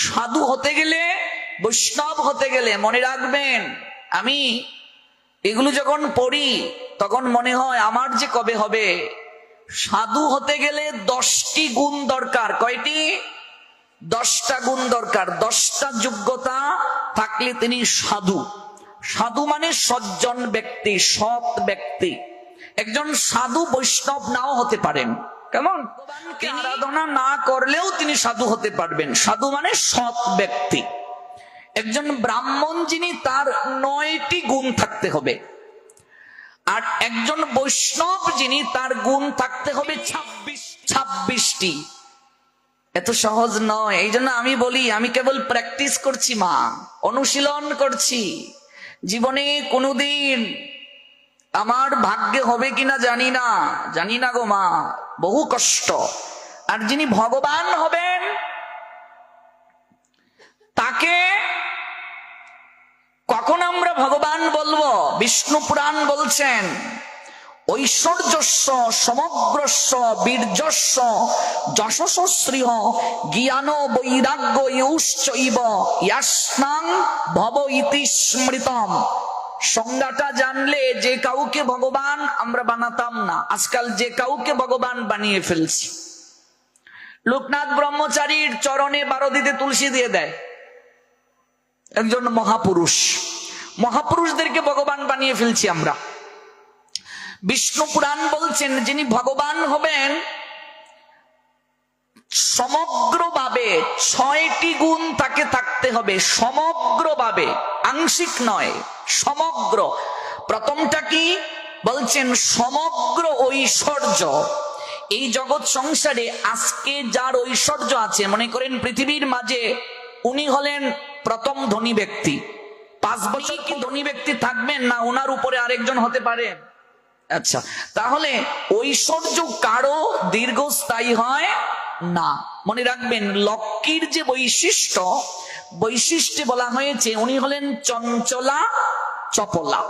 সাধু হতে গেলে, বৈষ্ণব হতে গেলে মনে রাখবেন, আমি এগুলো যখন পড়ি তখন মনে হয় আমার যে কবে হবে। সাধু হতে গেলে 10টি গুণ দরকার। কয়টি? 10টা গুণ দরকার। 10টা যোগ্যতা থাকলে তিনি সাধু। সাধু মানে সজ্জন ব্যক্তি, সৎ ব্যক্তি। একজন সাধু বৈষ্ণব নাও হতে পারেন। কেমন? ভগবানকে আরাধনা না করলেও তিনি সাধু হতে পারবেন। সাধু মানে সৎ ব্যক্তি। একজন ব্রাহ্মণ যিনি, তার 9টি গুণ থাকতে হবে। আর একজন বৈষ্ণব যিনি, তার গুণ থাকতে হবে 26টি। এত সহজ নয়। এই জন্য আমি বলি, আমি কেবল প্র্যাকটিস করছি মা, অনুশীলন করছি। জীবনে কোনোদিন আমার ভাগ্যে হবে কিনা জানি না গো মা, বহু কষ্ট। আর যিনি ভগবান হবেন তাকে কখন আমরা ভগবান বলবো? বিষ্ণু পুরাণ বলছেন, ঐশ্বর্যস্য সমগ্রস্য বীর্যস্য যশস্য শ্রীহ জ্ঞান বৈরাগ্য ইউশ্চৈব ইয়াস্নাং ভব ইতি স্মৃতম। সংজ্ঞাটা জানলে যে কাউকে ভগবান আমরা বানাতাম না, আজকাল যে কাউকে ভগবান বানিয়ে ফেলছি। লোকনাথ ব্রহ্মচারীর চরণে 12 দিতে তুলসী দিয়ে দেয় একজন মহাপুরুষ। মহাপুরুষদেরকে ভগবান বানিয়ে ফেলছি আমরা। বিষ্ণু পুরাণ বলছেন, যিনি ভগবান হবেন সমগ্রভাবে 6টি গুণ তাকে থাকতে হবে। সমগ্রভাবে, আংশিক নয়, সমগ্র। প্রথমটা কি বলছেন? সমগ্র ঐশ্বর্য। এই জগৎ সংসারে আজকে যার ঐশ্বর্য আছে, মনে করেন পৃথিবীর মাঝে উনি হলেন প্রথম ধনী ব্যক্তি। 5 বছর কি ধনী ব্যক্তি থাকবেন না? ওনার উপরে আরেকজন হতে পারে। আচ্ছা, তাহলে ঐশ্বর্য কারো দীর্ঘস্থায়ী হয় না। মনে রাখবেন, লক্ষ্মীর যে বৈশিষ্ট্যে বলা হয়েছে, উনি হলেন চঞ্চলা চপলা।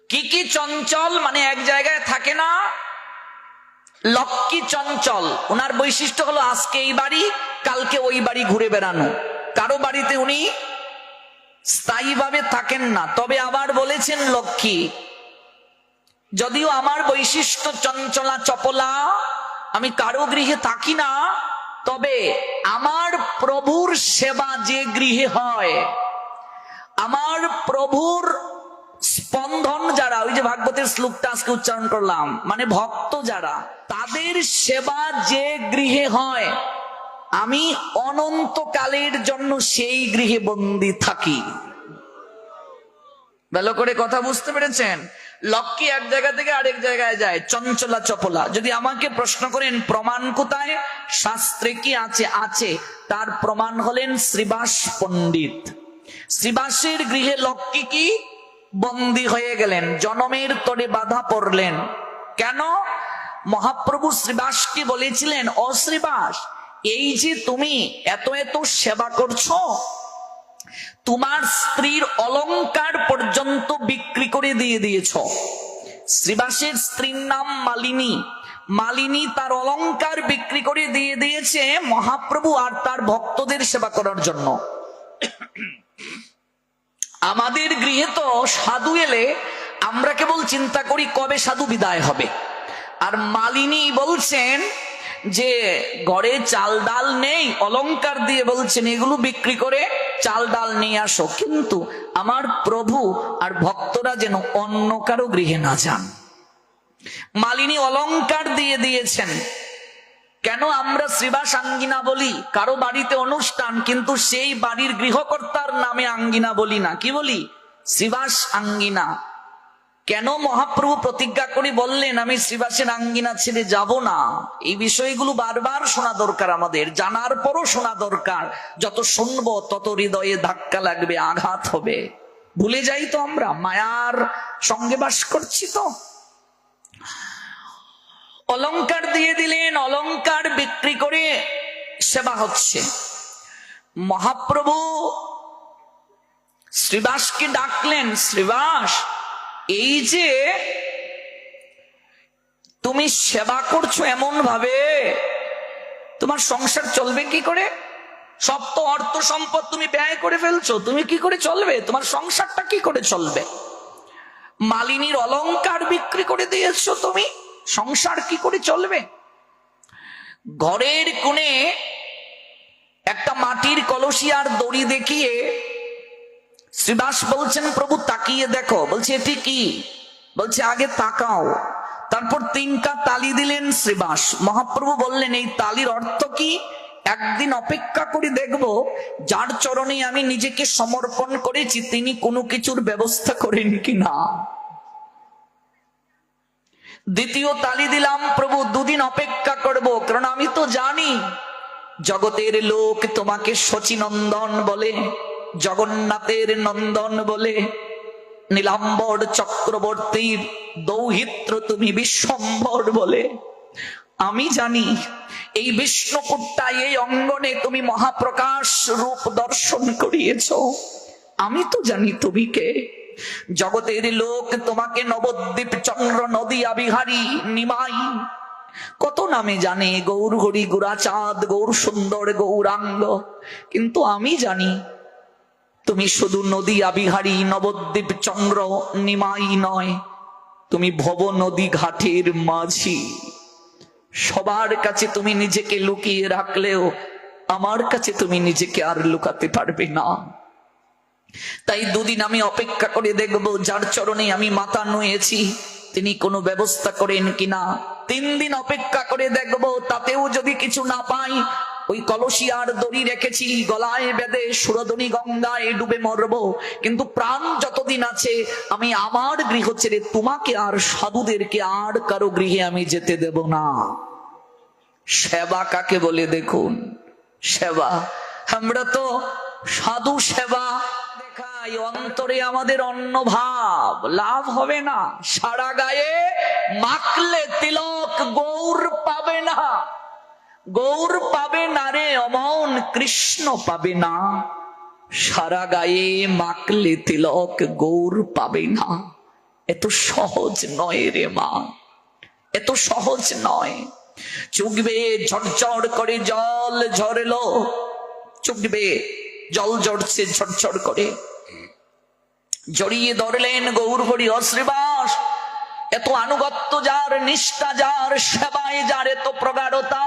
কি চঞ্চল মানে এক জায়গায় থাকে না। লক্ষ্মী চঞ্চল, ওনার বৈশিষ্ট্য হলো আজকে এই বাড়ি, কালকে ওই বাড়ি ঘুরে বেড়ানো। কারো বাড়িতে উনি স্থায়ীভাবে থাকেন না। তবে আবার বলেছেন লক্ষ্মী, যদিও আমার বৈশিষ্ট্য চঞ্চলা চপলা, আমি কারো গৃহে থাকি না, তবে আমার প্রভুর সেবা যে গৃহে হয়, আমার প্রভুর স্পন্দন যারা, ওই যে ভাগবতের শ্লোকটা আজকে উচ্চারণ করলাম, মানে ভক্ত যারা, তাদের সেবা যে গৃহে হয়, আমি অনন্তকালের জন্য সেই গৃহে বন্দী থাকি। ভালো করে কথা বুঝতে পেরেছেন? লক্ষ্মী এক জায়গা থেকে আরেক জায়গায় যায়, চঞ্চলা চপলা। যদি আমাকে প্রশ্ন করেন প্রমাণ কোথায়, শাস্ত্রে কি আছে, তার প্রমাণ হলেন শ্রীবাস পণ্ডিত। শ্রীবাসের গৃহে লক্ষ্মী কি বন্দী হয়ে গেলেন, জনমের তরে বাধা পড়লেন। কেন? মহাপ্রভু শ্রীবাসকে বলেছিলেন, ও শ্রীবাস, এই যে তুমি এত সেবা করছো, তোমার স্ত্রীর অলংকার পর্যন্ত বিক্রি করে দিয়েছ। শ্রীবাসের স্ত্রীর নাম মালিনী। মালিনী তার অলংকার বিক্রি করে দিয়েছে মহাপ্রভু আর তার ভক্তদের সেবা করার জন্য। আমাদের গৃহে তো সাধু এলে আমরা কেবল চিন্তা করি কবে সাধু বিদায় হবে। আর মালিনী বলছেন যে ঘরে চাল ডাল নেই, অলংকার দিয়ে বলছেন এগুলো বিক্রি করে চাল ডাল নিয়ে আসো, কিন্তু আমার প্রভু আর ভক্তরা যেন অন্য কারো গৃহে না যান। মালিনী অলংকার দিয়ে দিয়েছেন। কেন আমরা শ্রীবাস আঙ্গিনা বলি? কারো বাড়িতে অনুষ্ঠান, কিন্তু সেই বাড়ির গৃহকর্তার নামে আঙ্গিনা বলি না, কি বলি? শ্রীবাস আঙ্গিনা। কেন মহাপ্রভু প্রতিজ্ঞা করে বললেন আমি শ্রীবাসের আঙ্গিনা ছেড়ে যাব না? এই বিষয়গুলো বারবার শোনা দরকার, আমাদের জানার পরও শোনা দরকার। যত শুনবো তত হৃদয়ে ধাক্কা লাগবে, আঘাত হবে। ভুলে যাই তো, আমরা মায়ার সঙ্গে বাস করছি তো। অলংকার দিয়ে দিলেন, অলংকার বিক্রি করে সেবা হচ্ছে। মহাপ্রভু শ্রীবাসকে ডাকলেন, শ্রীবাস, এই যে তুমি সেবা করছো এমন ভাবে, তোমার সংসার চলবে কি করে? সব তো অর্থ সম্পদ তুমি ব্যয় করে ফেলছো, তুমি কি করে চলবে? তোমার সংসারটা কি করে চলবে? মালিনীর অলংকার বিক্রি করে দিয়েছো তুমি, সংসার কি করে চলবে? ঘরের কোণে একটা মাটির কলসি আর দড়ি দেখিয়ে শ্রীবাস বলছেন, প্রভু তাকিয়ে দেখো। বলছে এটি কি? বলছে আগে তাকাও। তারপর 3টা তালি দিলেন শ্রীবাস। মহাপ্রভু বললেন, এই তালির অর্থ কি? একদিন অপেক্ষা করে দেখব, যার চরণে আমি নিজেকে সমর্পণ করেছি তিনি কোনো কিছুর ব্যবস্থা করেন কিনা। দ্বিতীয় তালি দিলাম, প্রভু 2 দিন অপেক্ষা করব, কারণ আমি তো জানি জগতের লোক তোমাকে শচীনন্দন বলে, জগন্নাথের নন্দন বলে, নীলাম্বর চক্রবর্তীর দৌহিত্র তুমি বিশ্বম্ভর বলে। আমি জানি এই বিষ্ণুকুট্টায় এই অঙ্গনে তুমি মহাপ্রকাশ রূপ দর্শন করিয়েছ। আমি তো জানি তুমি কে। জগতের লোক তোমাকে নবদ্বীপ চন্দ্র নদিয়া বিহারী নিমাই কত নামে জানে, গৌর হরি গুরাচাঁদ, গৌর সুন্দর, গৌরাঙ্গ। কিন্তু আমি জানি তুমি শুধু নদিয়া বিহারী নবদ্বীপ চন্দ্র নিমাই নয়, তুমি ভব নদী ঘাটের মাঝি। সবার কাছে তুমি নিজেকে লুকিয়ে রাখলেও আমার কাছে তুমি নিজেকে আর লুকাতে পারবে না। তাই 2 দিন আমি অপেক্ষা করে দেখব, যার চরণে আমি মাথা নুয়েছি তিনি কোনো ব্যবস্থা করেন কিনা। 3 দিন অপেক্ষা করে দেখব, তাতেও যদি কিছু না পাই, ওই কলসি আর দড়ি রেখেছি গলায় বেঁধে সুরধনী গঙ্গায় ডুবে মরব। কিন্তু প্রাণ যতদিন আছে আমি আমার গৃহ ছেড়ে তোমাকে আর সাধুদেরকে আর কারো গৃহে আমি যেতে দেব না। সেবা কাকে বলে দেখুন, সেবা। আমরা তো সাধু সেবা দেখাই, অন্তরে আমাদের অন্য ভাব, লাভ হবে না। সারা গায়ে মাখলে তিলক গৌর পাবে না, গৌর পাবে না রে অমন, কৃষ্ণ পাবে না। সারা গায়ে মাখলে তিলক গৌর পাবে না। এত সহজ নয় রে মা, এত সহজ নয়। চুকবে ঝরঝর করে জল ঝরলো, চুকবে জল ঝরছে ঝরঝর করে, জড়িয়ে ধরলেন গৌর হরি অশ্রীবাস। এত আনুগত্য যার, নিষ্ঠা যার, সেবায় যার এত প্রগাঢ়তা,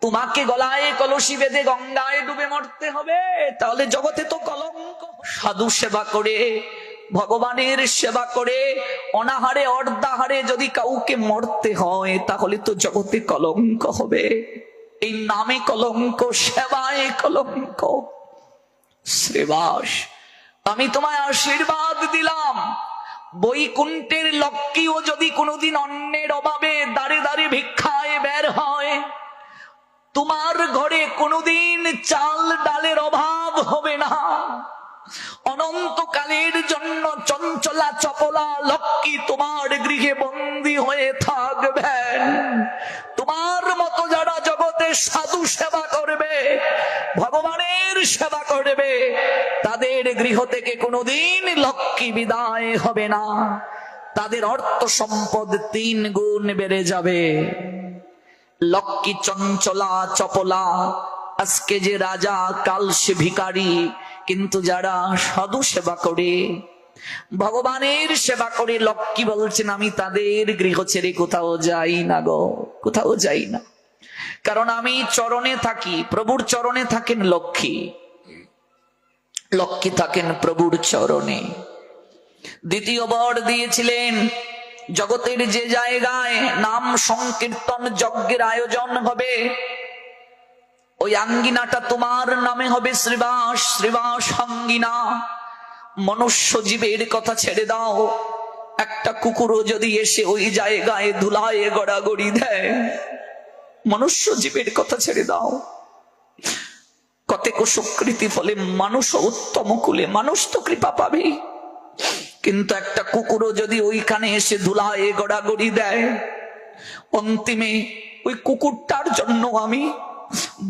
তোমাকে গলায় কলসি বেঁধে গঙ্গায় ডুবে মরতে হবে? তাহলে জগতে তো কলঙ্ক। সাধু সেবা করে, ভগবানের সেবা করে অনাহারে অর্ধাহারে যদি কাউকে মরতে হয় তাহলে তো জগতে কলঙ্ক হবে। এই নামে কলঙ্ক, সেবায় কলঙ্ক। শ্রীবাস, আমি তোমায় আশীর্বাদ দিলাম, বৈকুণ্ঠের লক্ষ্মীও যদি কোনোদিন অন্যের অভাবে দাঁড়ে দাঁড়ে ভিক্ষায় বের হয়, তোমার ঘরে কোনোদিন চাল ডালের অভাব হবে না। অনন্তকালের জন্য চঞ্চলা চপলা লক্ষ্মী তোমার গৃহে বন্দী হয়ে থাকবেন। তোমার মতো যারা জগতে সাধু সেবা করবে, ভগবানের সেবা করবে, তাদের গৃহ থেকে কোনোদিন লক্ষ্মী বিদায় হবে না। তাদের অর্থ সম্পদ 3 গুণ বেড়ে যাবে। লক্ষ্মী চঞ্চলা চপলা আজকে যে রাজা, কাল সে ভিখারি। কিন্তু যারা সাধু সেবা করে, ভগবানের সেবা করে, লক্ষ্মী বলছেন আমি তাদের গৃহ ছেড়ে কোথাও যাই না গো, কোথাও যাই না। কারণ আমি চরণে থাকি, প্রভুর চরণে থাকেন লক্ষ্মী, লক্ষ্মী থাকেন প্রভুর চরণে। দ্বিতীয় বর দিয়েছিলেন, জগতের যে জায়গায় নাম সংকীর্তন যজ্ঞের আয়োজন হবে, ওই আঙ্গিনাটা তোমার নামে হবে শ্রীবাস, শ্রীবাস আঙ্গিনা। মনুষ্য জীবের কথা ছেড়ে দাও, একটা কুকুরও যদি এসে ওই জায়গায় ধুলায় গড়াগড়ি দেয়, মনুষ্য জীবের কথা ছেড়ে দাও। কতেক সুকৃতি ফলে মানুষ উত্তম কুলে, মানুষ তো কৃপা পাবে, কিন্তু একটা কুকুরও যদি ওইখানে এসে ধুলায় গড়াগড়ি দেয়, অন্তিমে ওই কুকুরটার জন্য আমি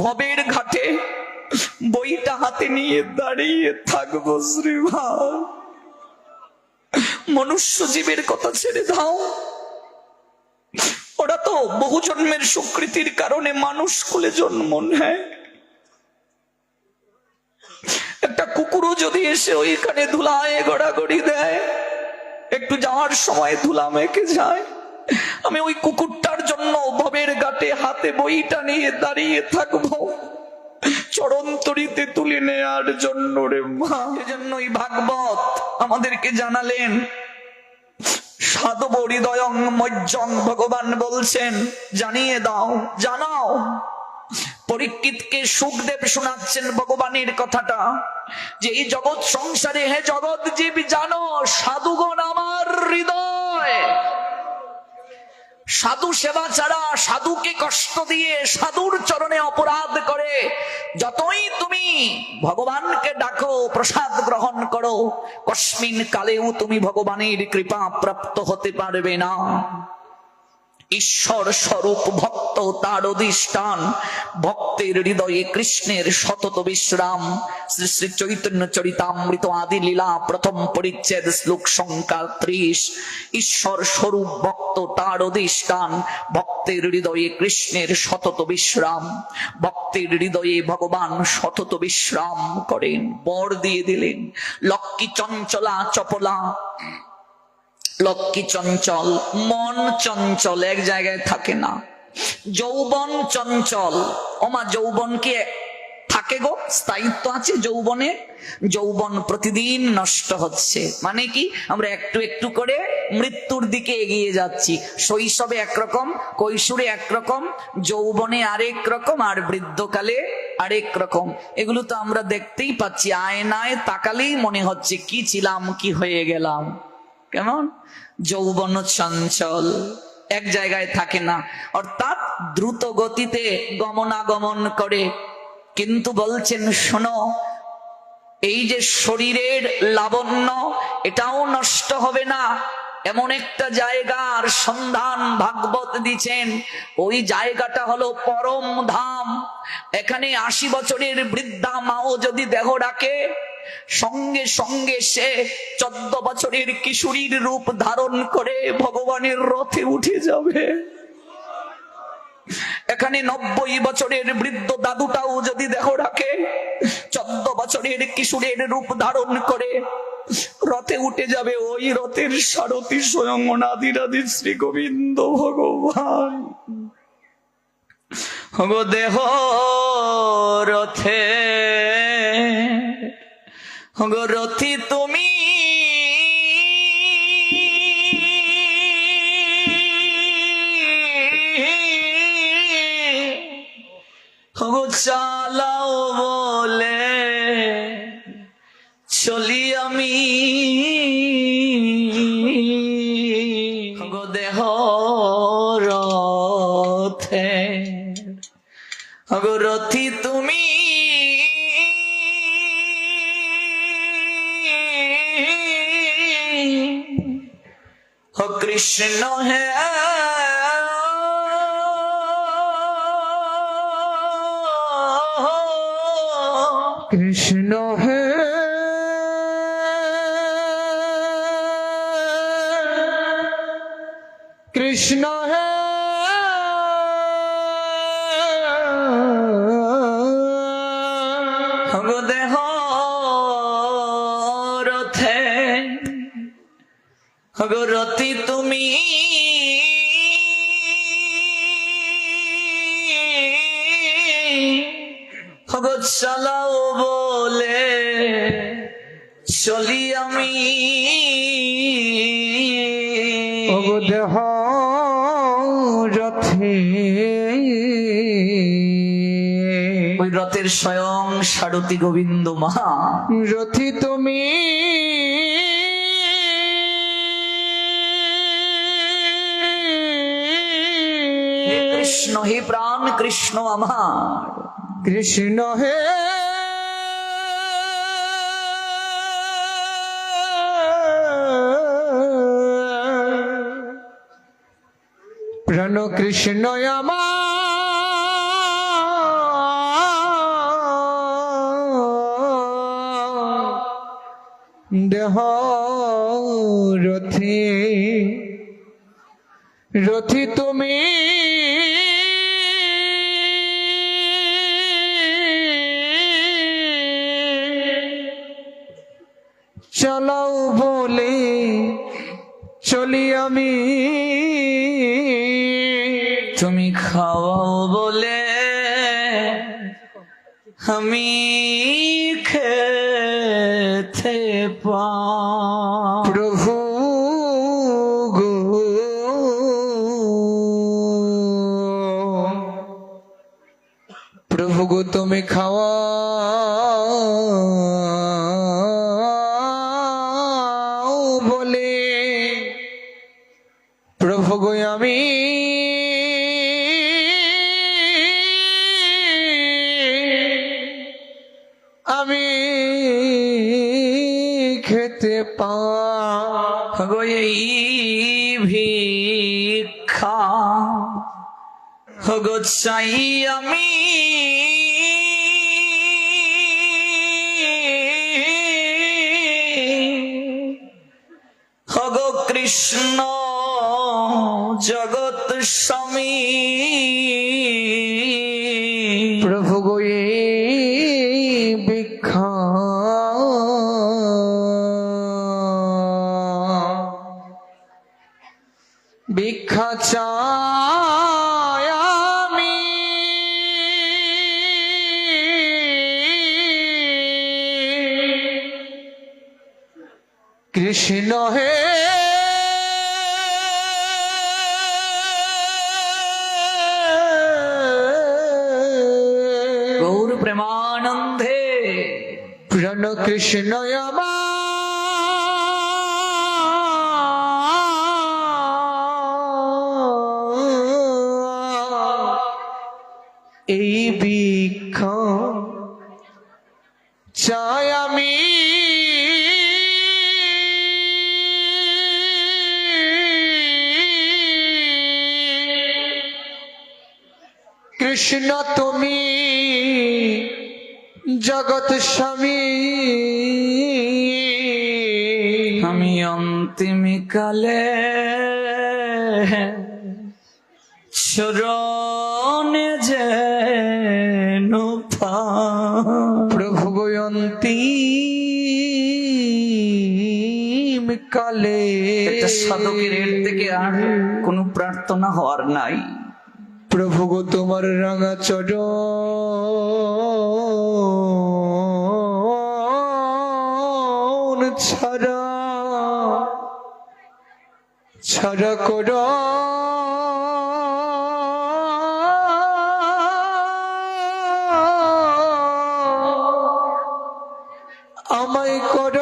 ভবের ঘাটে বইটা হাতে নিয়ে দাঁড়িয়ে থাকবো। শ্রীমান, মনুষ্য জীবের কথা ছেড়ে দাও, ওরা তো তো বহু জন্মের সুকৃতির কারণে মানুষ কুলে জন্ম নেয়। একটা কুকুরও যদি এসে ওইখানে ধুলায় গড়াগড়ি দেয়, একটু যাওয়ার সময় ধুলা মেখে যায়, আমি ওই কুকুরটার জন্য ভবের ঘাটে হাতে বইটা নিয়ে দাঁড়িয়ে থাকবো চরণ তরিতে তুলে নেয়ার জন্য রে মা। এজন্যই ভাগবত আমাদেরকে জানালেন, সাধব হৃদয়ং মজ্জং, ভগবান বলছেন জানিয়ে দাও, জানাও। পরীক্ষিতকে সুখদেব শোনাচ্ছেন ভগবানের কথাটা, যে এই জগৎ সংসারে হে জগৎ জীব জানো, সাধুগণ আমার হৃদয়। সাধু সেবা ছাড়া, সাধুকে কষ্ট দিয়ে, সাধুর চরণে অপরাধ করে যতই তুমি ভগবানকে ডাকো, প্রসাদ গ্রহণ করো, কস্মিন কালেও তুমি ভগবানের কৃপা প্রাপ্ত হতে পারবে না। ঈশ্বর স্বরূপ ভক্ত তার অধিষ্ঠান, ভক্তের হৃদয়ে কৃষ্ণের সতত বিশ্রাম। শ্রী শ্রী চৈতন্য চরিতামৃত আদি লীলা প্রথম পরিচ্ছেদ শ্লোক সংখ্যা 30। ঈশ্বর স্বরূপ ভক্ত তার অধিষ্ঠান, ভক্তের হৃদয়ে কৃষ্ণের সতত বিশ্রাম। ভক্তের হৃদয়ে ভগবান সতত বিশ্রাম করেন। বর দিয়ে দিলেন, লক্ষ্মী চঞ্চলা চপলা। লক্ষ্মী চঞ্চল, মন চঞ্চল, এক জায়গায় থাকে না। যৌবন চঞ্চল, ওমা যৌবন কি থাকে গো? স্থায়িত্ব আছে যৌবনে? যৌবন প্রতিদিন নষ্ট হচ্ছে। মানে কি, আমরা একটু একটু করে মৃত্যুর দিকে এগিয়ে যাচ্ছি। শৈশবে একরকম, কৈশোরে একরকম, যৌবনে আরেক রকম, আর বৃদ্ধকালে আরেক রকম। এগুলো তো আমরা দেখতেই পাচ্ছি, আয়নায় তাকালেই মনে হচ্ছে কি ছিলাম, কি হয়ে গেলাম। কেমন? যৌবন চঞ্চল, এক জায়গায় থাকে না, অর্থাৎ দ্রুত গতিতে গমনাগমন করে। কিন্তু বলছেন শোনো, এই যে শরীরের লাবণ্য, এটাও নষ্ট হবে না। এমন একটা জায়গার সন্ধান ভাগবত দিচ্ছেন, ওই জায়গাটা হলো পরম ধাম। এখানে 80 বছরের বৃদ্ধা মাও যদি দেহ রাখে, সঙ্গে সঙ্গে সে 14 বছরের কিশোরীর রূপ ধারণ করে ভগবানের রথে উঠে যাবে। এখানে 90 বছরের বৃদ্ধ দাদুটাও যদি দেহ রাখে, 14 বছরের কিশোরের রূপ ধারণ করে রথে উঠে যাবে। ওই রথের সারথি স্বয়ং অনাদিরাদি শ্রী গোবিন্দ ভগবান। গো দেহ রথে, গো রথি তুমি, গো চালাও বলে চলি আমি। গো দেহ রথে, গো রথি তুমি, ও কৃষ্ণ হে কৃষ্ণ হে কৃষ্ণ হে গো দেহ রথে, গো রথি তুমি, গো চালাও বলে চলি আমি। গো দেহ রথে, ওই রথের স্বয়ং সারথি গোবিন্দ মহা। রথি তুমি, কৃষ্ণ হে প্রাণ কৃষ্ণ আমার। কৃষ্ণ হে প্রাণ কৃষ্ণ আমার। দেহ রথি, রথি তুমি, চালাও বলে চলি আমি, তুমি খাওয়াও বলে আমি খেতে পাই। প্রভু গো প্রভু গো তুমি খাওয়াও বলে প্রভু গো আমি আমি খেতে পাই। গো এই ভিক্ষা গো চাই আমি, গো কৃষ্ণ জগৎ স্বামী। প্রভু গো এই ভিক্ষা ভিক্ষা চাই আমি, কৃষ্ণ হে গৌর প্রেমানন্দে প্রাণ কৃষ্ণ আমার এই ভিক্ষা চাই আমি, কৃষ্ণ তুমি জগৎ স্বামী। আমি অন্তিম কালে চরণে যেন পাই। প্রভু গো অন্তিম কালে এটা সাধকের এর থেকে আর কোনো প্রার্থনা হওয়ার নাই। প্রভু গো তোমার রাঙা চরণ ছাড়া ছাড়া কর আমায় কর